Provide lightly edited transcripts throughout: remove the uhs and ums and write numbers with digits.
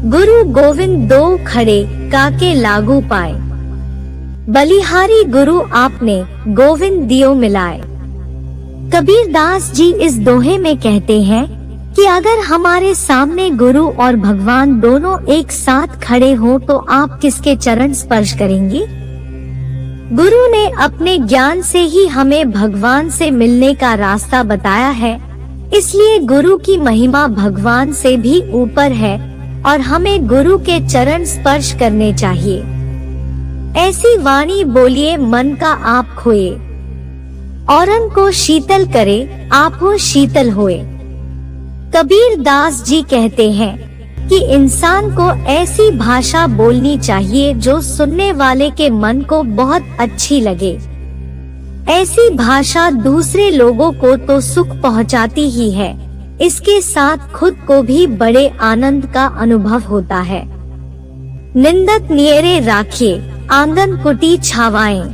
गुरु गोविंद दो खड़े काके लागू पाए, बलिहारी गुरु आपने गोविंद दियो मिलाए। कबीर दास जी इस दोहे में कहते हैं कि अगर हमारे सामने गुरु और भगवान दोनों एक साथ खड़े हों तो आप किसके चरण स्पर्श करेंगे? गुरु ने अपने ज्ञान से ही हमें भगवान से मिलने का रास्ता बताया है, इसलिए गुरु की महिमा भगवान से भी ऊपर है और हमें गुरु के चरण स्पर्श करने चाहिए। ऐसी वाणी बोलिए मन का आप खोए, औरन को शीतल करे आप हो शीतल होए। कबीर दास जी कहते हैं कि इंसान को ऐसी भाषा बोलनी चाहिए जो सुनने वाले के मन को बहुत अच्छी लगे। ऐसी भाषा दूसरे लोगों को तो सुख पहुंचाती ही है, इसके साथ खुद को भी बड़े आनंद का अनुभव होता है। निंदक नियरे राखिए आंगन कुटी छावाएं,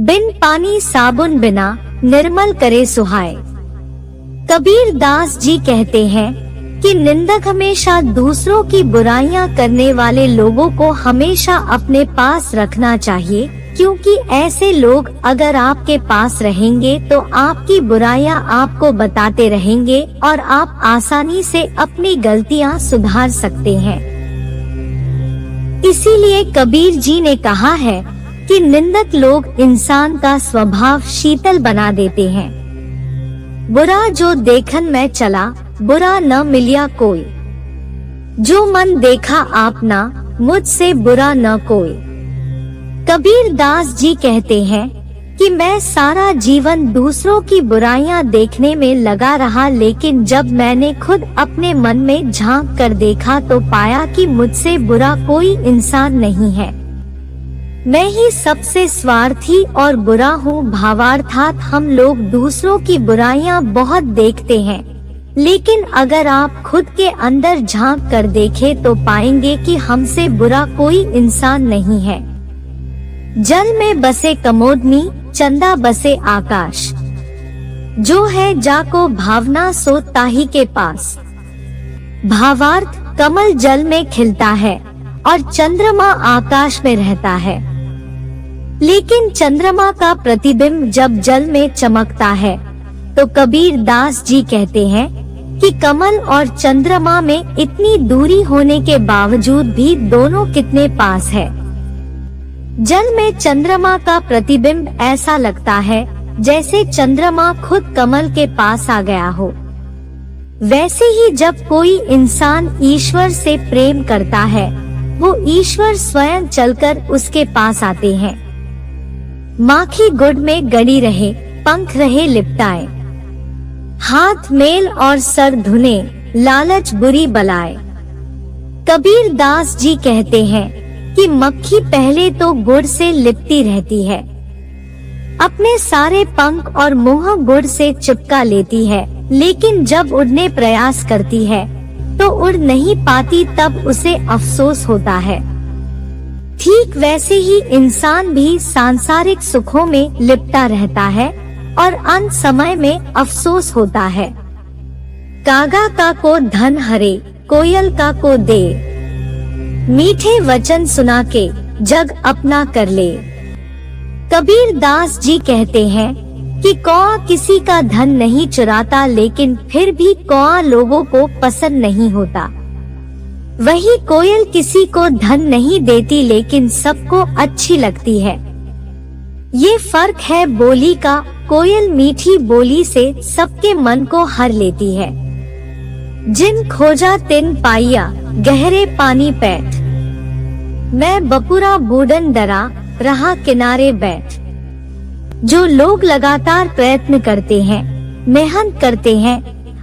बिन पानी साबुन बिना निर्मल करे सुहाए। कबीर दास जी कहते हैं कि निंदक हमेशा दूसरों की बुराइयां करने वाले लोगों को हमेशा अपने पास रखना चाहिए, क्योंकि ऐसे लोग अगर आपके पास रहेंगे तो आपकी बुराइयां आपको बताते रहेंगे और आप आसानी से अपनी गलतियां सुधार सकते हैं। इसीलिए कबीर जी ने कहा है कि निंदक लोग इंसान का स्वभाव शीतल बना देते हैं। बुरा जो देखन में चला बुरा न मिलिया कोई, जो मन देखा आपना मुझसे बुरा न कोई। कबीर दास जी कहते हैं कि मैं सारा जीवन दूसरों की बुराइयां देखने में लगा रहा, लेकिन जब मैंने खुद अपने मन में झांक कर देखा तो पाया कि मुझसे बुरा कोई इंसान नहीं है। मैं ही सबसे स्वार्थी और बुरा हूँ। भावार्थात हम लोग दूसरों की बुराइयां बहुत देखते हैं, लेकिन अगर आप खुद के अंदर झांक कर देखें तो पाएंगे कि हमसे बुरा कोई इंसान नहीं है। जल में बसे कमोदनी चंदा बसे आकाश, जो है जाको भावना सो ताही के पास। भावार्थ, कमल जल में खिलता है और चंद्रमा आकाश में रहता है, लेकिन चंद्रमा का प्रतिबिंब जब जल में चमकता है तो कबीर दास जी कहते हैं कि कमल और चंद्रमा में इतनी दूरी होने के बावजूद भी दोनों कितने पास है। जल में चंद्रमा का प्रतिबिंब ऐसा लगता है जैसे चंद्रमा खुद कमल के पास आ गया हो। वैसे ही जब कोई इंसान ईश्वर से प्रेम करता है, वो ईश्वर स्वयं चलकर उसके पास आते हैं। माखी गुड़ में गड़ी रहे पंख रहे लिपटाए, हाथ मेल और सर धुने लालच बुरी बलाए। कबीर दास जी कहते हैं कि मक्खी पहले तो गुड़ से लिपटी रहती है, अपने सारे पंख और मुंह गुड़ से चिपका लेती है, लेकिन जब उड़ने प्रयास करती है तो उड़ नहीं पाती, तब उसे अफसोस होता है। ठीक वैसे ही इंसान भी सांसारिक सुखों में लिपटा रहता है और अंत समय में अफसोस होता है। कागा का को धन हरे कोयल का को दे, मीठे वचन सुना के जग अपना कर ले। कबीर दास जी कहते हैं कि कौआ किसी का धन नहीं चुराता, लेकिन फिर भी कौआ लोगों को पसंद नहीं होता। वही कोयल किसी को धन नहीं देती, लेकिन सबको अच्छी लगती है। ये फर्क है बोली का। कोयल मीठी बोली से सबके मन को हर लेती है। जिन खोजा तिन पाइया गहरे पानी पैठ, मैं बपुरा बूढ़न डरा रहा किनारे बैठ। जो लोग लगातार प्रयत्न करते हैं, मेहनत करते हैं,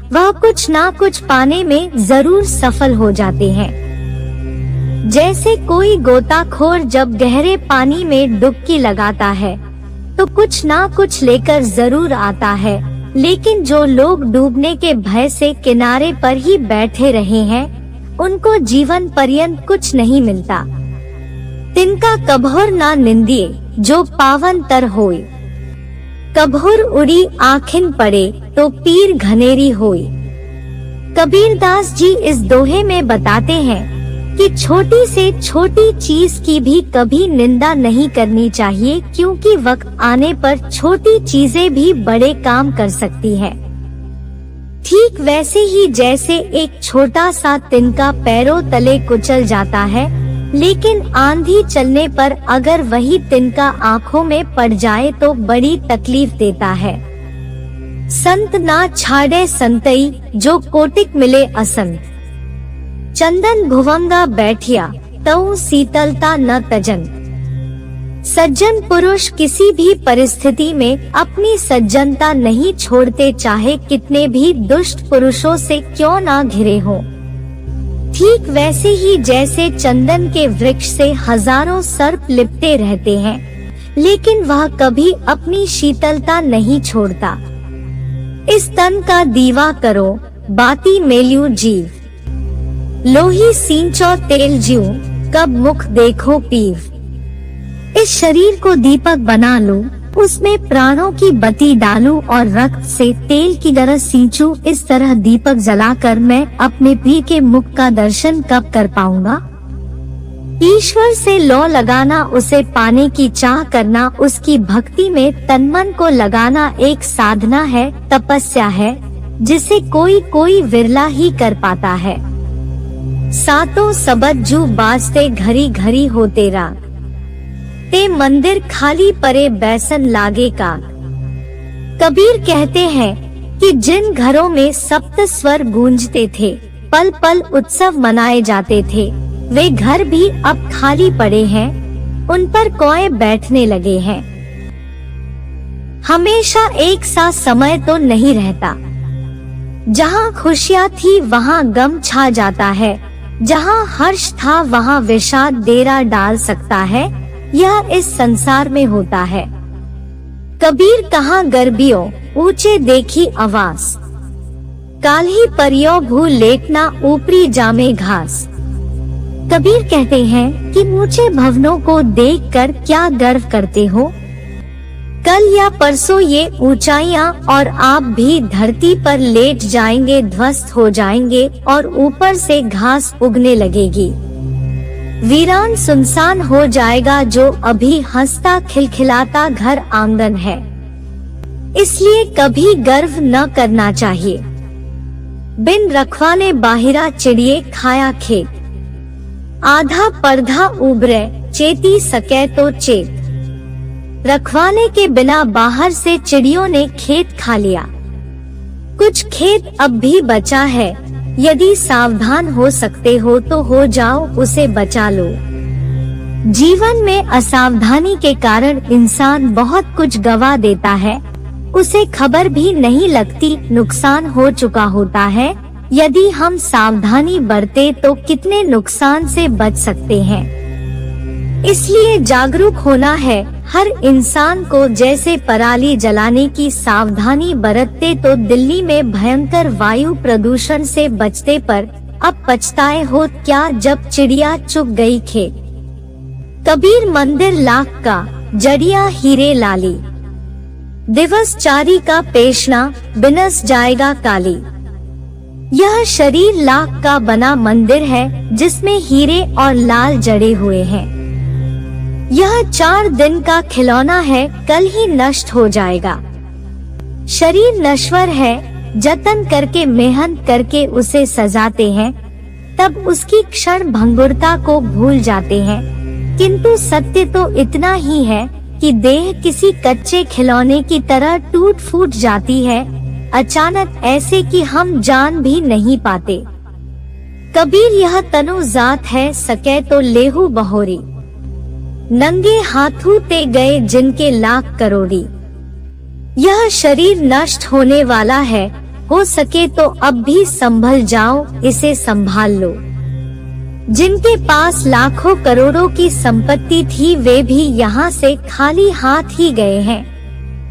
वह कुछ ना कुछ पाने में जरूर सफल हो जाते हैं। जैसे कोई गोताखोर जब गहरे पानी में डुबकी लगाता है तो कुछ ना कुछ लेकर जरूर आता है, लेकिन जो लोग डूबने के भय से किनारे पर ही बैठे रहे हैं, उनको जीवन पर्यंत कुछ नहीं मिलता। तिनका कभोर ना निंदिए जो पावन तर होए, कभोर उड़ी आखिन पड़े तो पीर घनेरी होई। कबीरदास जी इस दोहे में बताते हैं कि छोटी से छोटी चीज की भी कभी निंदा नहीं करनी चाहिए, क्योंकि वक्त आने पर छोटी चीजें भी बड़े काम कर सकती हैं। ठीक वैसे ही जैसे एक छोटा सा तिनका पैरों तले कुचल जाता है, लेकिन आंधी चलने पर अगर वही तिनका आंखों में पड़ जाए तो बड़ी तकलीफ देता है। संत ना छाड़े संतई, जो कोटिक मिले असंत। चंदन भुवंगा बैठिया, तऊ शीतलता न तजन। सज्जन पुरुष किसी भी परिस्थिति में अपनी सज्जनता नहीं छोड़ते, चाहे कितने भी दुष्ट पुरुषों से क्यों ना घिरे हो। ठीक वैसे ही जैसे चंदन के वृक्ष से हजारों सर्प लिपटे रहते हैं, लेकिन वह कभी अपनी शीतलता नहीं छोड़ता। इस तन का दीवा करो, बाती मेल्यू जीव। लोही सींचो तेल ज्यू, कब मुख देखो पीव। इस शरीर को दीपक बना लूं, उसमें प्राणों की बत्ती डालूं और रक्त से तेल की तरह सींचूं। इस तरह दीपक जलाकर मैं अपने प्रिय के मुख का दर्शन कब कर पाऊंगा। ईश्वर से लौ लगाना, उसे पाने की चाह करना, उसकी भक्ति में तन मन को लगाना एक साधना है, तपस्या है, जिसे कोई विरला ही कर पाता है। सातों सबद जू बाजते घरी घरी होते राग। ते मंदिर खाली परे बैसन लागे का। कबीर कहते हैं कि जिन घरों में सप्त स्वर गूंजते थे, पल पल उत्सव मनाए जाते थे, वे घर भी अब खाली पड़े हैं, उन पर कोई बैठने लगे हैं। हमेशा एक सा समय तो नहीं रहता। जहाँ खुशियाँ थी वहाँ गम छा जाता है, जहाँ हर्ष था वहाँ विषाद डेरा डाल सकता है। यह इस संसार में होता है। कबीर कहाँ गर्बियों ऊंचे देखी आवास। काल्ही परियो भू लेटना ऊपरी जामे घास। कबीर कहते हैं कि ऊंचे भवनों को देखकर क्या गर्व करते हो। कल या परसों ये ऊंचाइयां और आप भी धरती पर लेट जाएंगे, ध्वस्त हो जाएंगे और ऊपर से घास उगने लगेगी। वीरान सुनसान हो जाएगा जो अभी हंसता खिलखिलाता घर आंगन है। इसलिए कभी गर्व न करना चाहिए। बिन रखवाले बाहिरा चिड़िए खाया खेत। आधा पर्धा उबरे चेती सके तो चेत। रखवाले के बिना बाहर से चिड़ियों ने खेत खा लिया। कुछ खेत अब भी बचा है, यदि सावधान हो सकते हो तो हो जाओ, उसे बचा लो। जीवन में असावधानी के कारण इंसान बहुत कुछ गवा देता है, उसे खबर भी नहीं लगती नुकसान हो चुका होता है। यदि हम सावधानी बरते तो कितने नुकसान से बच सकते हैं। इसलिए जागरूक होना है हर इंसान को। जैसे पराली जलाने की सावधानी बरतते तो दिल्ली में भयंकर वायु प्रदूषण से बचते, पर अब पछताए हो क्या जब चिड़िया चुग गई खेत। कबीर मंदिर लाख का, जड़िया हीरे लाली। दिवस चारी का पेशना, बिनस जाएगा काली। यह शरीर लाख का बना मंदिर है, जिसमें हीरे और लाल जड़े हुए हैं। यह 4 दिन का खिलौना है, कल ही नष्ट हो जाएगा। शरीर नश्वर है, जतन करके मेहनत करके उसे सजाते हैं, तब उसकी क्षण भंगुरता को भूल जाते हैं। किंतु सत्य तो इतना ही है कि देह किसी कच्चे खिलौने की तरह टूट फूट जाती है, अचानक ऐसे कि हम जान भी नहीं पाते। कबीर यह तनु जात है, सके तो लेहू बहोरी। नंगे हाथों ते गए जिनके लाख करोड़ी। यह शरीर नष्ट होने वाला है, हो सके तो अब भी संभल जाओ, इसे संभाल लो। जिनके पास लाखों करोड़ों की संपत्ति थी वे भी यहाँ से खाली हाथ ही गए हैं।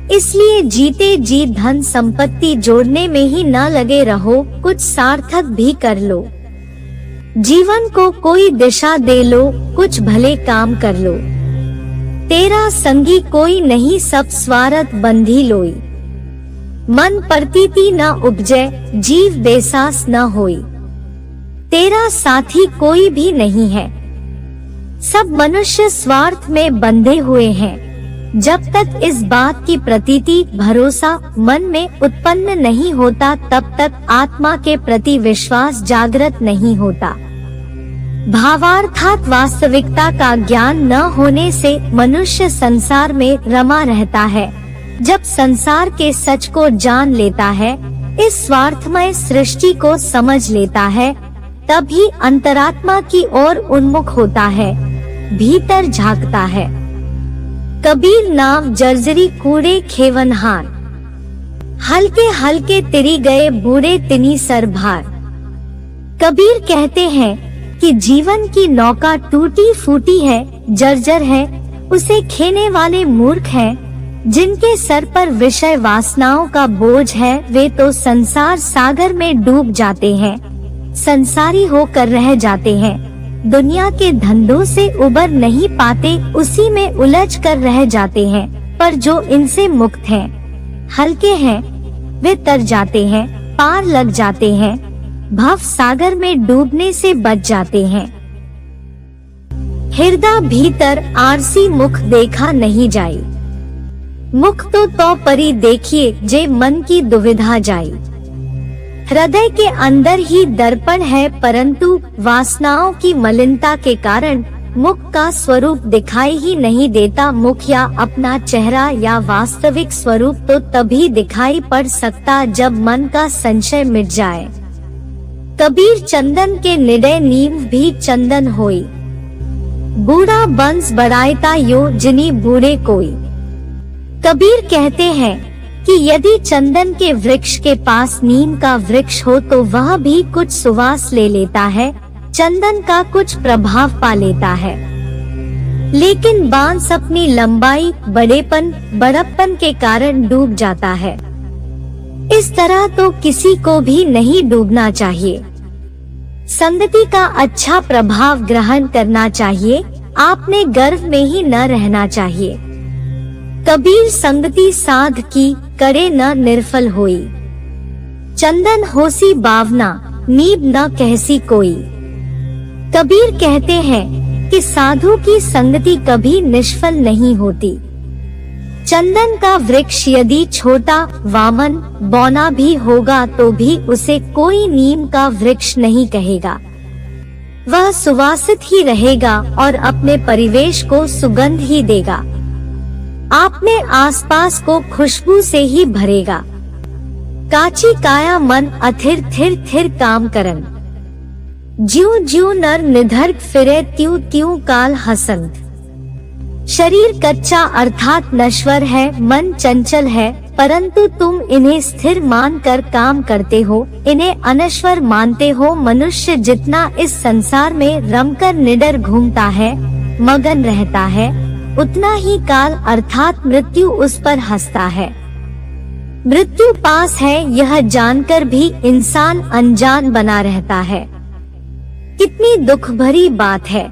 इसलिए जीते जी धन संपत्ति जोड़ने में ही न लगे रहो, कुछ सार्थक भी कर लो। जीवन को कोई दिशा दे लो, कुछ भले काम कर लो। तेरा संगी कोई नहीं, सब स्वार्थ बंधी लोई। मन प्रतीति न उपजै, जीव बेसास न होई। तेरा साथी कोई भी नहीं है। सब मनुष्य स्वार्थ में बंधे हुए हैं। जब तक इस बात की प्रतीति, भरोसा मन में उत्पन्न नहीं होता, तब तक आत्मा के प्रति विश्वास जागृत नहीं होता। भावार्थात वास्तविकता का ज्ञान न होने से मनुष्य संसार में रमा रहता है। जब संसार के सच को जान लेता है, इस स्वार्थमय सृष्टि को समझ लेता है, तभी अंतरात्मा की ओर उन्मुख होता है, भीतर झांकता है। कबीर नाम जर्जरी कूड़े खेवनहार, हल्के हल्के तिरी गए बूढ़े तिनी सर भार। कबीर कहते हैं कि जीवन की नौका टूटी फूटी है, जर्जर है, उसे खेने वाले मूर्ख हैं। जिनके सर पर विषय वासनाओं का बोझ है, वे तो संसार सागर में डूब जाते हैं, संसारी होकर रह जाते हैं। दुनिया के धंधों से उबर नहीं पाते, उसी में उलझ कर रह जाते हैं। पर जो इनसे मुक्त हैं, हल्के हैं, वे तर जाते हैं, पार लग जाते हैं, भव सागर में डूबने से बच जाते हैं। हृदय भीतर आरसी मुख देखा नहीं जाई, मुख तो परी देखिए जे मन की दुविधा जाई। हृदय के अंदर ही दर्पण है, परंतु वासनाओं की मलिनता के कारण मुख का स्वरूप दिखाई ही नहीं देता। मुख या अपना चेहरा या वास्तविक स्वरूप तो तभी दिखाई पड़ सकता जब मन का संशय मिट जाए। कबीर चंदन के निडय नींव भी चंदन होई, बूढ़ा बंस बढ़ायता यो जिनी बूढ़े कोई। कबीर कहते हैं कि यदि चंदन के वृक्ष के पास नीम का वृक्ष हो तो वह भी कुछ सुवास ले लेता है, चंदन का कुछ प्रभाव पा लेता है। लेकिन बांस अपनी लंबाई, बड़ेपन, बड़प्पन के कारण डूब जाता है। इस तरह तो किसी को भी नहीं डूबना चाहिए। संगति का अच्छा प्रभाव ग्रहण करना चाहिए, आपने गर्व में ही न रहना चाहिए। कबीर संगति साध की, करे न निर्फल होई। चंदन होसी बावना, नीब न कहसी कोई। कबीर कहते हैं कि साधु की संगति कभी निष्फल नहीं होती। चंदन का वृक्ष यदि छोटा, वामन, बौना भी होगा तो भी उसे कोई नीम का वृक्ष नहीं कहेगा। वह सुवासित ही रहेगा और अपने परिवेश को सुगंध ही देगा, आपने आसपास को खुशबू से ही भरेगा। काची काया मन अथिर थिर थिर काम करन, ज्यों ज्यों नर निधर्क फिरे त्यों त्यों काल हसंत। शरीर कच्चा अर्थात नश्वर है, मन चंचल है, परंतु तुम इन्हें स्थिर मानकर काम करते हो, इन्हें अनश्वर मानते हो। मनुष्य जितना इस संसार में रमकर निडर घूमता है, मगन रहता है, उतना ही काल अर्थात मृत्यु उस पर हंसता है। मृत्यु पास है यह जानकर भी इंसान अनजान बना रहता है। कितनी दुख भरी बात है।